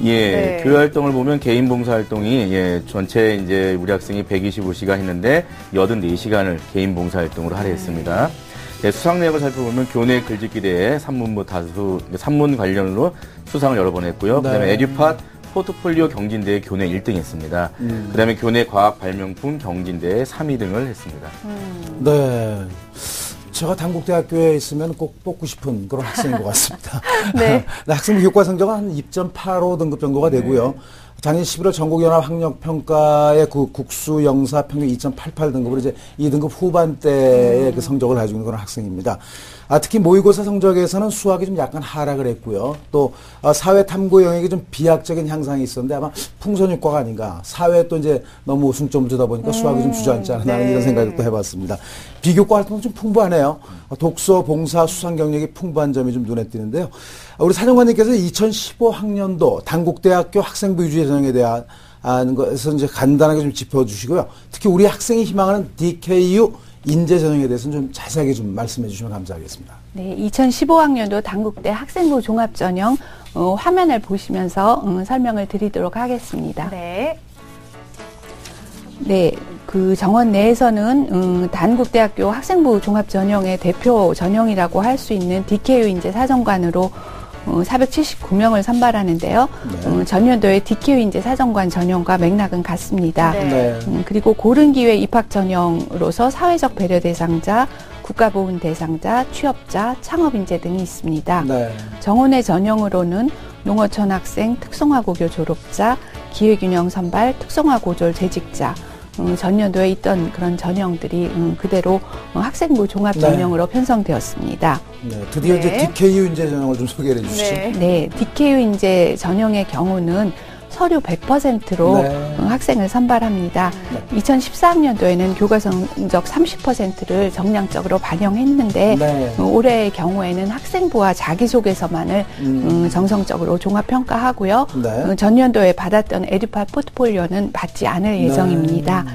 예, 네. 교회 활동을 보면 개인 봉사 활동이 예, 전체 이제 우리 학생이 125시간 했는데 84시간을 개인 봉사 활동으로 할애했습니다. 네, 수상 내역을 살펴보면 교내 글짓기 대회 산문 관련으로 수상을 여러 번 했고요. 네. 그다음에 에듀팟 포트폴리오 경진대회 교내 1등 했습니다. 그다음에 교내 과학 발명품 경진대회 3위 등을 했습니다. 네. 제가 단국대학교에 있으면 꼭 뽑고 싶은 그런 학생인 것 같습니다. 네. 학생부 교과 성적은 한 2.85 등급 정도가 되고요. 작년 11월 전국연합 학력평가의 그 국수 영사 평균 2.88 등급으로 이제 2등급 후반대의 그 성적을 가지고 있는 그런 학생입니다. 특히 모의고사 성적에서는 수학이 좀 약간 하락을 했고요. 또 사회 탐구 영역이 좀 비약적인 향상이 있었는데 아마 풍선육과가 아닌가. 사회 또 이제 너무 우승점을 주다 보니까 수학이 좀 주저앉지 않나 하는 이런 생각을 또 해봤습니다. 비교과 활동은 좀 풍부하네요. 독서, 봉사, 수상 경력이 풍부한 점이 좀 눈에 띄는데요. 우리 사정관님께서 2015학년도 단국대학교 학생부 유지 전형에 대한 것에서 이제 간단하게 좀 짚어주시고요. 특히 우리 학생이 희망하는 DKU 인재 전형에 대해서는 좀 자세하게 좀 말씀해 주시면 감사하겠습니다. 네, 2015학년도 단국대 학생부 종합 전형 화면을 보시면서 설명을 드리도록 하겠습니다. 네. 네, 그 정원 내에서는 단국대학교 학생부 종합 전형의 대표 전형이라고 할 수 있는 DKU 인재 사정관으로 479명을 선발하는데요. 네. 전년도의 DKU 인재 사정관 전형과 맥락은 같습니다. 네. 그리고 고른기회 입학 전형으로서 사회적 배려 대상자, 국가보훈 대상자, 취업자, 창업인재 등이 있습니다. 네. 정원의 전형으로는 농어촌 학생, 특성화고교 졸업자, 기회균형 선발, 특성화고졸 재직자, 전년도에 있던 그런 전형들이 그대로 학생부 종합 전형으로 편성되었습니다. 네, 드디어 이제 DKU 인재 전형을 좀 소개해 주시죠. 네, DKU 인재 전형의 경우는 서류 100%로 학생을 선발합니다. 2014학년도에는 교과 성적 30%를 정량적으로 반영했는데 올해의 경우에는 학생부와 자기소개서만을 정성적으로 종합평가하고요. 전년도에 받았던 에듀파 포트폴리오는 받지 않을 예정입니다.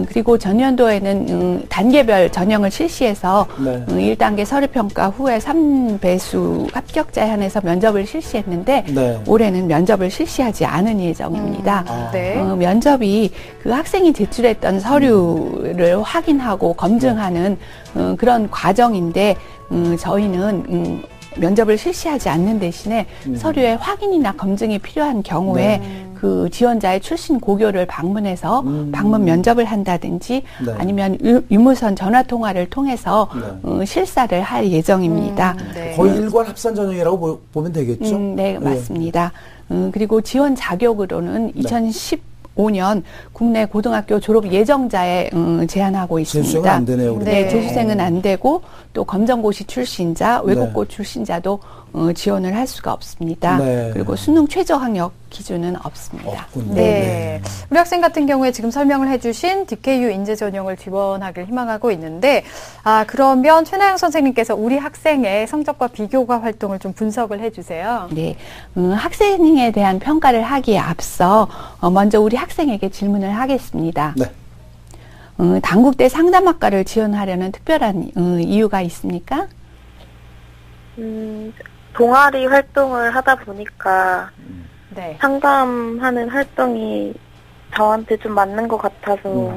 그리고 전년도에는 단계별 전형을 실시해서 1단계 서류평가 후에 3배수 합격자에 한해서 면접을 실시했는데 올해는 면접을 실시하지 않은 예정입니다. 면접이 그 학생이 제출했던 서류를 확인하고 검증하는 그런 과정인데 저희는 면접을 실시하지 않는 대신에 서류의 확인이나 검증이 필요한 경우에 그 지원자의 출신 고교를 방문해서 방문 면접을 한다든지 아니면 유무선 전화 통화를 통해서 실사를 할 예정입니다. 거의 일괄 합산 전형이라고 보면 되겠죠? 네, 맞습니다. 그리고 지원 자격으로는 2015년 국내 고등학교 졸업 예정자에 제한하고 있습니다. 재수생은 안 되네요. 네, 재수생은 안 되고 또 검정고시 출신자, 외국고 출신자도 지원을 할 수가 없습니다. 그리고 수능 최저 학력 기준은 없습니다. 우리 학생 같은 경우에 지금 설명을 해주신 DKU 인재 전형을 지원하길 희망하고 있는데, 그러면 최나영 선생님께서 우리 학생의 성적과 비교과 활동을 좀 분석을 해주세요. 네, 학생에 대한 평가를 하기에 앞서 먼저 우리 학생에게 질문을 하겠습니다. 단국대 상담학과를 지원하려는 특별한 이유가 있습니까? 동아리 활동을 하다 보니까 상담하는 활동이 저한테 좀 맞는 것 같아서.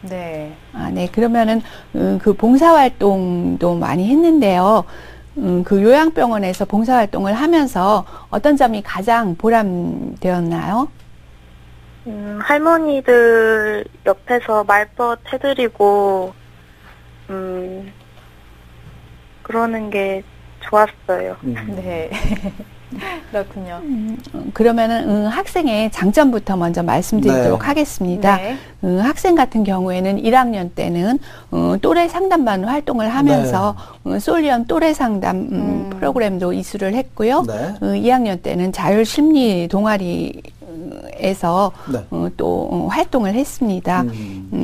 네, 그러면은 그 봉사활동도 많이 했는데요. 그 요양병원에서 봉사활동을 하면서 어떤 점이 가장 보람되었나요? 할머니들 옆에서 말벗 해드리고, 그러는 게 좋았어요. 네. 그렇군요. 그러면은 학생의 장점부터 먼저 말씀드리도록 하겠습니다. 학생 같은 경우에는 1학년 때는 또래 상담반 활동을 하면서 솔리엄 또래 상담 프로그램도 이수를 했고요. 2학년 때는 자율심리 동아리에서 또 활동을 했습니다.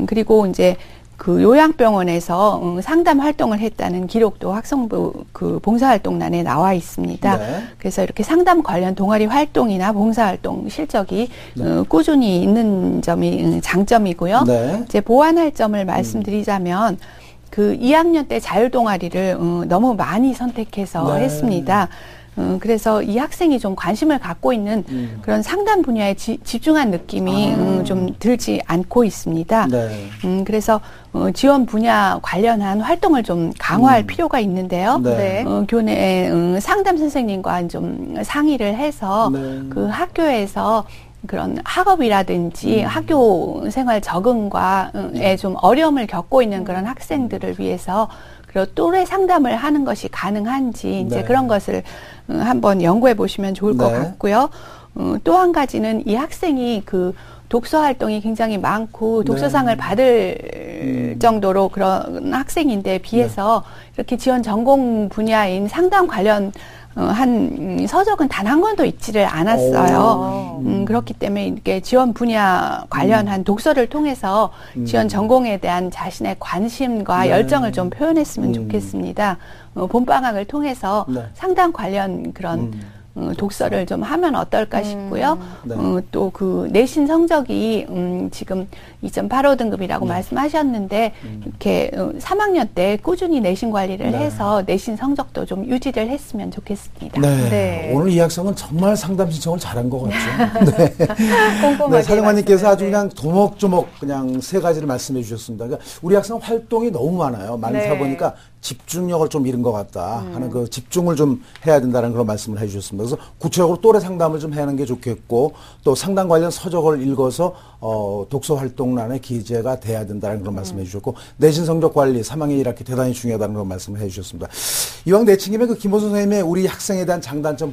그리고 이제 그 요양병원에서 상담 활동을 했다는 기록도 학생부 그 봉사활동란에 나와 있습니다. 그래서 이렇게 상담 관련 동아리 활동이나 봉사활동 실적이 꾸준히 있는 점이 장점이고요. 이제 보완할 점을 말씀드리자면 그 2학년 때 자율동아리를 너무 많이 선택해서 했습니다. 그래서 이 학생이 좀 관심을 갖고 있는 그런 상담 분야에 집중한 느낌이 좀 들지 않고 있습니다. 그래서 지원 분야 관련한 활동을 좀 강화할 필요가 있는데요. 교내 상담 선생님과 좀 상의를 해서 그 학교에서 그런 학업이라든지 학교 생활 적응과에 좀 어려움을 겪고 있는 그런 학생들을 위해서 그리고 또래 상담을 하는 것이 가능한지 이제 그런 것을 한번 연구해 보시면 좋을 것 같고요. 또 한 가지는 이 학생이 그 독서 활동이 굉장히 많고 독서상을 받을 정도로 그런 학생인데 비해서 이렇게 지원 전공 분야인 상담 관련 한 서적은 단 한 권도 있지를 않았어요. 그렇기 때문에 이렇게 지원 분야 관련한 독서를 통해서 지원 전공에 대한 자신의 관심과 열정을 좀 표현했으면 좋겠습니다. 봄방학을 통해서 상담 관련 그런 독서를 좀 하면 어떨까 싶고요. 또 그 내신 성적이 지금 2.85 등급이라고 말씀하셨는데 이렇게 3학년 때 꾸준히 내신 관리를 해서 내신 성적도 좀 유지를 했으면 좋겠습니다. 오늘 이 학생은 정말 상담 신청을 잘한 것 같죠. 꼼꼼하게 사령관님께서 아주 그냥 조목조목 그냥 세 가지를 말씀해 주셨습니다. 그러니까 우리 학생 활동이 너무 많아요. 많다 보니까 집중력을 좀 잃은 것 같다 하는 그 집중을 좀 해야 된다는 그런 말씀을 해주셨습니다. 그래서 구체적으로 또래 상담을 좀 하는 게 좋겠고 또 상담 관련 서적을 읽어서 독서 활동란에 기재가 돼야 된다는 그런 말씀을 해주셨고 내신 성적 관리 3학년 1학기 대단히 중요하다는 그런 말씀을 해주셨습니다. 이왕 내친 김에 그 김호선 선생님의 우리 학생에 대한 장단점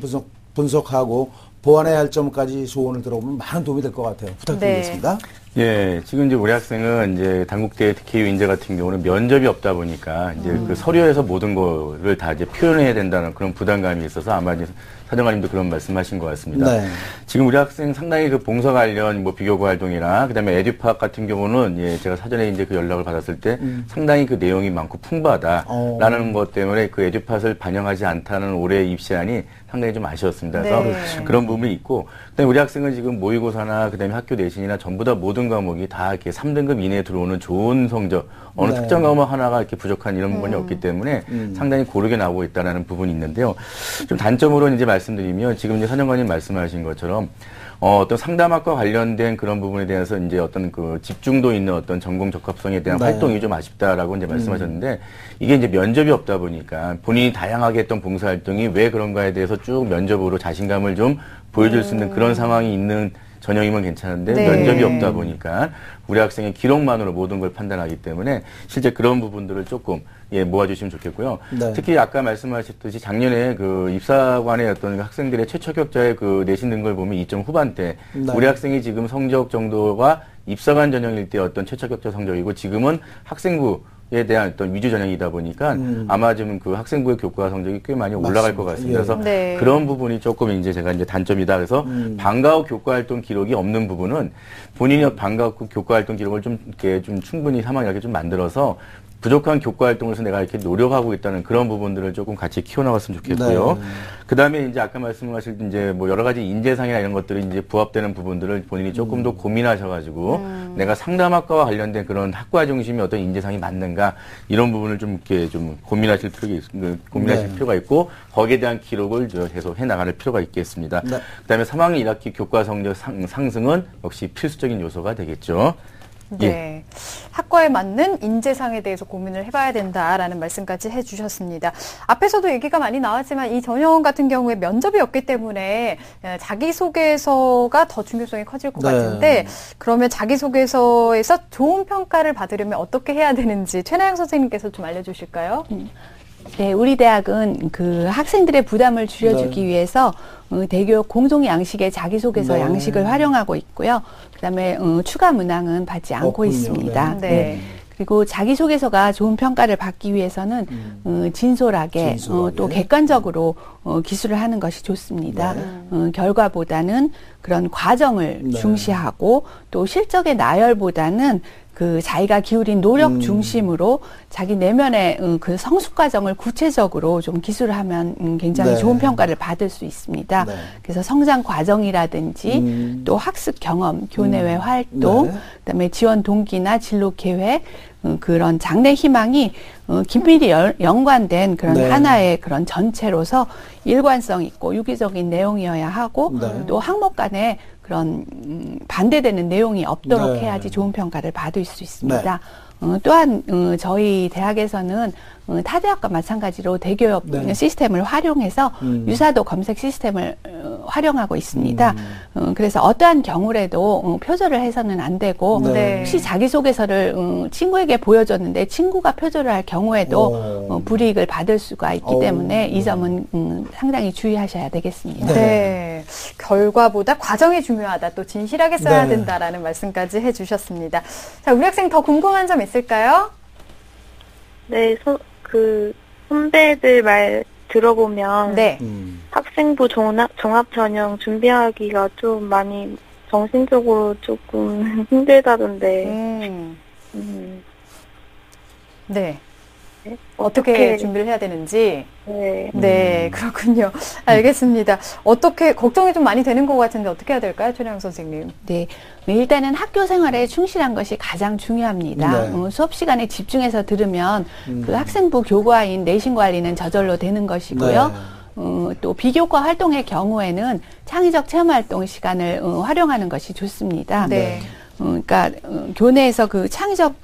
분석하고 보완해야 할 점까지 조언을 들어보면 많은 도움이 될 것 같아요. 부탁드리겠습니다. 예, 지금 이제 우리 학생은 이제 단국대 TKU 인재 같은 경우는 면접이 없다 보니까 이제 그 서류에서 모든 거를 다 이제 표현해야 된다는 그런 부담감이 있어서 아마 이제 사정관님도 그런 말씀하신 것 같습니다. 네. 지금 우리 학생 상당히 그 봉사 관련 뭐 비교과 활동이나 그다음에 에듀팍 같은 경우는 예, 제가 사전에 이제 그 연락을 받았을 때 상당히 그 내용이 많고 풍부하다라는 것 때문에 그 에듀팍을 반영하지 않다는 올해 입시안이 상당히 좀 아쉬웠습니다. 그래서 네. 그런 부분이 있고, 그다음에 우리 학생은 지금 모의고사나 그다음에 학교 내신이나 전부 다 모든 과목이 다 이렇게 3등급 이내에 들어오는 좋은 성적, 어느 네. 특정 과목 하나가 이렇게 부족한 이런 부분이 없기 때문에 상당히 고르게 나오고 있다는 부분이 있는데요. 좀 단점으로 이제 말씀드리면 지금 이제 사정관님 말씀하신 것처럼 어떤 상담학과 관련된 그런 부분에 대해서 이제 어떤 그 집중도 있는 어떤 전공 적합성에 대한 네. 활동이 좀 아쉽다라고 이제 말씀하셨는데 이게 이제 면접이 없다 보니까 본인이 다양하게 했던 봉사활동이 왜 그런가에 대해서 쭉 면접으로 자신감을 좀 보여줄 수 있는 그런 상황이 있는 전형이면 괜찮은데 네. 면접이 없다 보니까 우리 학생의 기록만으로 모든 걸 판단하기 때문에 실제 그런 부분들을 조금 예, 모아주시면 좋겠고요. 네. 특히 아까 말씀하셨듯이 작년에 그 입사관의 어떤 학생들의 최초 격자의 그 내신 등급을 보면 2점 후반대. 네. 우리 학생이 지금 성적 정도가 입사관 전형일 때 어떤 최초 격자 성적이고 지금은 학생부에 대한 어떤 위주 전형이다 보니까 아마 좀 그 학생부의 교과 성적이 꽤 많이 올라갈 것 같습니다. 예. 그래서 네. 그런 부분이 조금 이제 제가 이제 단점이다. 그래서 방과 후 교과 활동 기록이 없는 부분은 본인이 방과 후 교과 활동 기록을 좀 이렇게 좀 충분히 사망하게 좀 만들어서 부족한 교과 활동을 해서 내가 이렇게 노력하고 있다는 그런 부분들을 조금 같이 키워나갔으면 좋겠고요. 네. 그 다음에 이제 아까 말씀하실 이제 뭐 여러 가지 인재상이나 이런 것들이 이제 부합되는 부분들을 본인이 조금 더 고민하셔가지고 내가 상담학과와 관련된 그런 학과 중심의 어떤 인재상이 맞는가 이런 부분을 좀 이렇게 좀 고민하실 네. 필요가 있고 거기에 대한 기록을 계속 해 나갈 필요가 있겠습니다. 네. 그 다음에 3학년 1학기 교과 성적 상승은 역시 필수적인 요소가 되겠죠. 네. 예. 학과에 맞는 인재상에 대해서 고민을 해봐야 된다라는 말씀까지 해주셨습니다. 앞에서도 얘기가 많이 나왔지만 이 전형 같은 경우에 면접이 없기 때문에 자기소개서가 더 중요성이 커질 것 네. 같은데 그러면 자기소개서에서 좋은 평가를 받으려면 어떻게 해야 되는지 최나영 선생님께서 좀 알려주실까요? 네, 우리 대학은 그 학생들의 부담을 줄여주기 네. 위해서 대교육 공동 양식의 자기소개서 네. 양식을 활용하고 있고요. 그다음에 추가 문항은 받지 않고 없군요. 있습니다. 네. 네. 그리고 자기소개서가 좋은 평가를 받기 위해서는 진솔하게, 또 객관적으로 기술을 하는 것이 좋습니다. 결과보다는 그런 과정을 네. 중시하고 또 실적의 나열보다는 그 자기가 기울인 노력 중심으로 자기 내면의 그 성숙 과정을 구체적으로 좀 기술을 하면 굉장히 네. 좋은 평가를 받을 수 있습니다. 네. 그래서 성장 과정이라든지 또 학습 경험, 교내외 활동, 네. 그다음에 지원 동기나 진로 계획 그런 장래 희망이 긴밀히 연관된 그런 네. 하나의 그런 전체로서 일관성 있고 유기적인 내용이어야 하고 네. 또 학목 간에 그런 반대되는 내용이 없도록 네. 해야지 좋은 평가를 받을 수 있습니다. 또한 저희 대학에서는 타 대학과 마찬가지로 대교협 네. 시스템을 활용해서 유사도 검색 시스템을 활용하고 있습니다. 그래서 어떠한 경우라도 표절을 해서는 안 되고 네. 혹시 자기소개서를 친구에게 보여줬는데 친구가 표절을 할 경우에도 불이익을 받을 수가 있기 때문에 이 점은 상당히 주의하셔야 되겠습니다. 네. 결과보다 과정이 중요하다. 또 진실하게 써야 네. 된다라는 말씀까지 해주셨습니다. 자, 우리 학생 더 궁금한 점 있을까요? 네, 선배들 말 들어보면 네. 학생부 종합 전형 준비하기가 좀 많이 정신적으로 조금 힘들다던데. 네. 어떻게 준비를 해야 되는지. 네. 그렇군요. 알겠습니다. 어떻게 걱정이 좀 많이 되는 것 같은데 어떻게 해야 될까요, 최나영 선생님? 네, 일단은 학교 생활에 충실한 것이 가장 중요합니다. 네. 수업 시간에 집중해서 들으면 그 학생부 교과인 내신 관리는 저절로 되는 것이고요. 네. 또 비교과 활동의 경우에는 창의적 체험 활동 시간을 활용하는 것이 좋습니다. 네. 그러니까 교내에서 그 창의적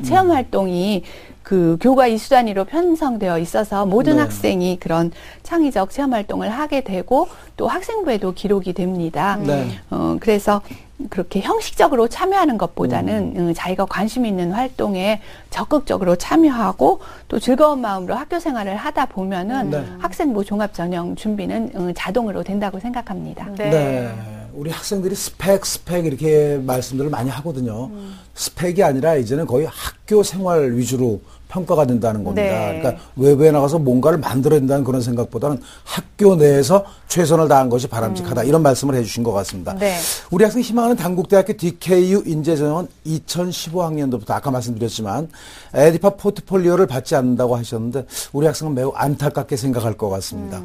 체험 활동이 그 교과 이수 단위로 편성되어 있어서 모든 네. 학생이 그런 창의적 체험 활동을 하게 되고 또 학생부에도 기록이 됩니다. 네. 그래서 그렇게 형식적으로 참여하는 것보다는 자기가 관심 있는 활동에 적극적으로 참여하고 또 즐거운 마음으로 학교 생활을 하다 보면은 네. 학생부 종합 전형 준비는 자동으로 된다고 생각합니다. 네. 네. 우리 학생들이 스펙 이렇게 말씀들을 많이 하거든요. 스펙이 아니라 이제는 거의 학교 생활 위주로 평가가 된다는 겁니다. 네. 그러니까 외부에 나가서 뭔가를 만들어야 된다는 그런 생각보다는 학교 내에서 최선을 다한 것이 바람직하다. 이런 말씀을 해주신 것 같습니다. 네. 우리 학생 희망하는 단국대학교 DKU 인재전형은 2015학년도부터 아까 말씀드렸지만 에듀파 포트폴리오를 받지 않는다고 하셨는데 우리 학생은 매우 안타깝게 생각할 것 같습니다.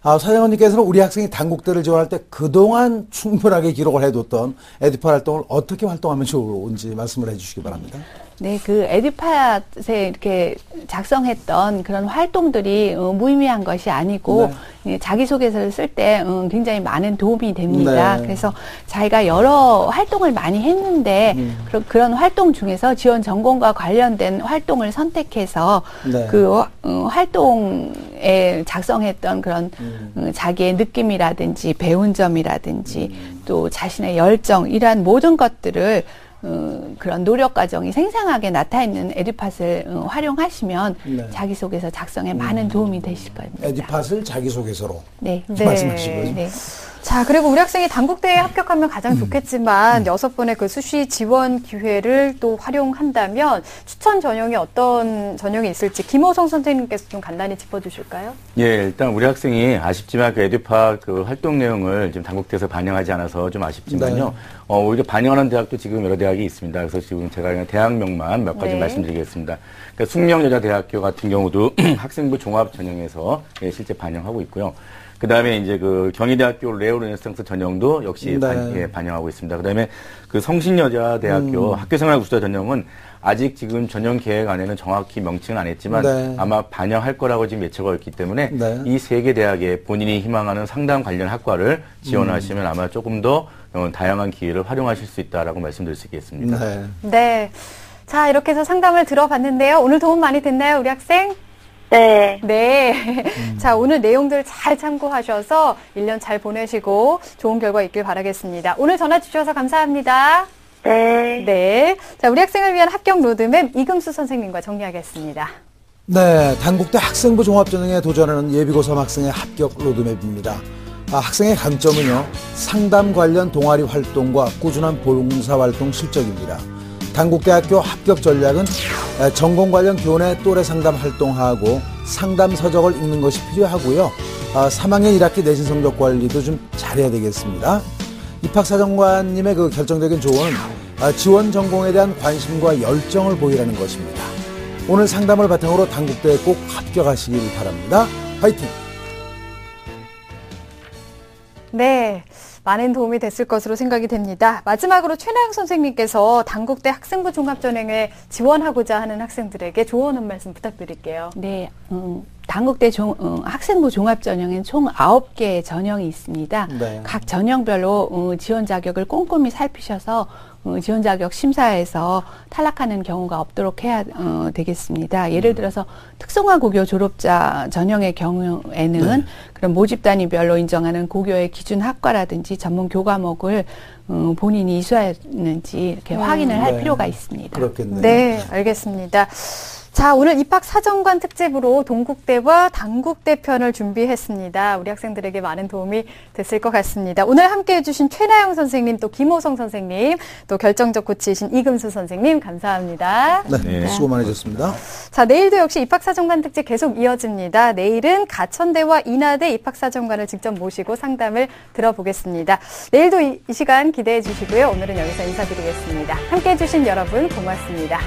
사장님께서는 우리 학생이 단국대를 지원할 때 그동안 충분하게 기록을 해뒀던 에듀파 활동을 어떻게 활동하면 좋은지 말씀을 해주시기 바랍니다. 네, 그 에듀팟에 이렇게 작성했던 그런 활동들이 무의미한 것이 아니고 자기소개서를 쓸 때 굉장히 많은 도움이 됩니다. 네. 그래서 자기가 여러 활동을 많이 했는데 그런 활동 중에서 지원 전공과 관련된 활동을 선택해서 네. 그 활동에 작성했던 그런 자기의 느낌이라든지 배운 점이라든지 또 자신의 열정 이러한 모든 것들을 그런 노력 과정이 생생하게 나타 있는 에듀팟을 활용하시면 네. 자기소개서 작성에 많은 도움이 되실 겁니다. 에듀팟을 자기소개서로 네. 말씀하신 거죠. 네. 자, 그리고 우리 학생이 단국대에 합격하면 가장 좋겠지만 6번의 그 수시 지원 기회를 또 활용한다면 추천 전형이 어떤 전형이 있을지 김호성 선생님께서 좀 간단히 짚어주실까요? 예, 일단 우리 학생이 아쉽지만 그 에듀파 그 활동 내용을 지금 단국대에서 반영하지 않아서 좀 아쉽지만요. 네. 오히려 반영하는 대학도 지금 여러 대학이 있습니다. 그래서 지금 제가 그냥 대학명만 몇 가지 네. 말씀드리겠습니다. 그러니까 숙명여자대학교 같은 경우도 학생부 종합 전형에서 실제 반영하고 있고요. 그 다음에 이제 그 경희대학교 레오르네상스 전형도 역시 네. 반영하고 있습니다. 그 다음에 그 성신여자대학교 학교생활구조자 전형은 아직 지금 전형 계획 안에는 정확히 명칭은 안 했지만 네. 아마 반영할 거라고 지금 예측하고 있기 때문에 네. 이 세 개 대학에 본인이 희망하는 상담 관련 학과를 지원하시면 아마 조금 더 다양한 기회를 활용하실 수 있다라고 말씀드릴 수 있겠습니다. 네. 네. 자, 이렇게 해서 상담을 들어봤는데요. 오늘 도움 많이 됐나요, 우리 학생? 네. 네. 자, 오늘 내용들 잘 참고하셔서 1년 잘 보내시고 좋은 결과 있길 바라겠습니다. 오늘 전화 주셔서 감사합니다. 네. 네. 자, 우리 학생을 위한 합격 로드맵 이금수 선생님과 정리하겠습니다. 네, 단국대 학생부 종합전형에 도전하는 예비고3 학생의 합격 로드맵입니다. 학생의 강점은요, 상담 관련 동아리 활동과 꾸준한 봉사활동 실적입니다. 단국대학교 합격 전략은 전공 관련 교내 또래 상담 활동하고 상담 서적을 읽는 것이 필요하고요. 3학년 1학기 내신 성적 관리도 좀 잘해야 되겠습니다. 입학사정관님의 그 결정적인 조언은 지원 전공에 대한 관심과 열정을 보이라는 것입니다. 오늘 상담을 바탕으로 단국대에 꼭 합격하시길 바랍니다. 화이팅! 네. 많은 도움이 됐을 것으로 생각이 됩니다. 마지막으로 최나영 선생님께서 단국대 학생부 종합전형에 지원하고자 하는 학생들에게 조언 한 말씀 부탁드릴게요. 네. 단국대 학생부 종합전형엔 총 9개의 전형이 있습니다. 네. 각 전형별로 지원 자격을 꼼꼼히 살피셔서 지원 자격 심사에서 탈락하는 경우가 없도록 해야 되겠습니다. 예를 들어서 특성화 고교 졸업자 전형의 경우에는 그런 모집 단위별로 인정하는 고교의 기준 학과라든지 전문 교과목을 본인이 이수했는지 이렇게 확인을 할 필요가 있습니다. 그렇겠네요. 네, 알겠습니다. 자, 오늘 입학사정관 특집으로 동국대와 단국대 편을 준비했습니다. 우리 학생들에게 많은 도움이 됐을 것 같습니다. 오늘 함께 해주신 최나영 선생님, 또 김호성 선생님, 또 결정적 코치이신 이금수 선생님, 감사합니다. 네, 수고 많으셨습니다. 자, 내일도 역시 입학사정관 특집 계속 이어집니다. 내일은 가천대와 인하대 입학사정관을 직접 모시고 상담을 들어보겠습니다. 내일도 이 시간 기대해 주시고요. 오늘은 여기서 인사드리겠습니다. 함께 해주신 여러분 고맙습니다.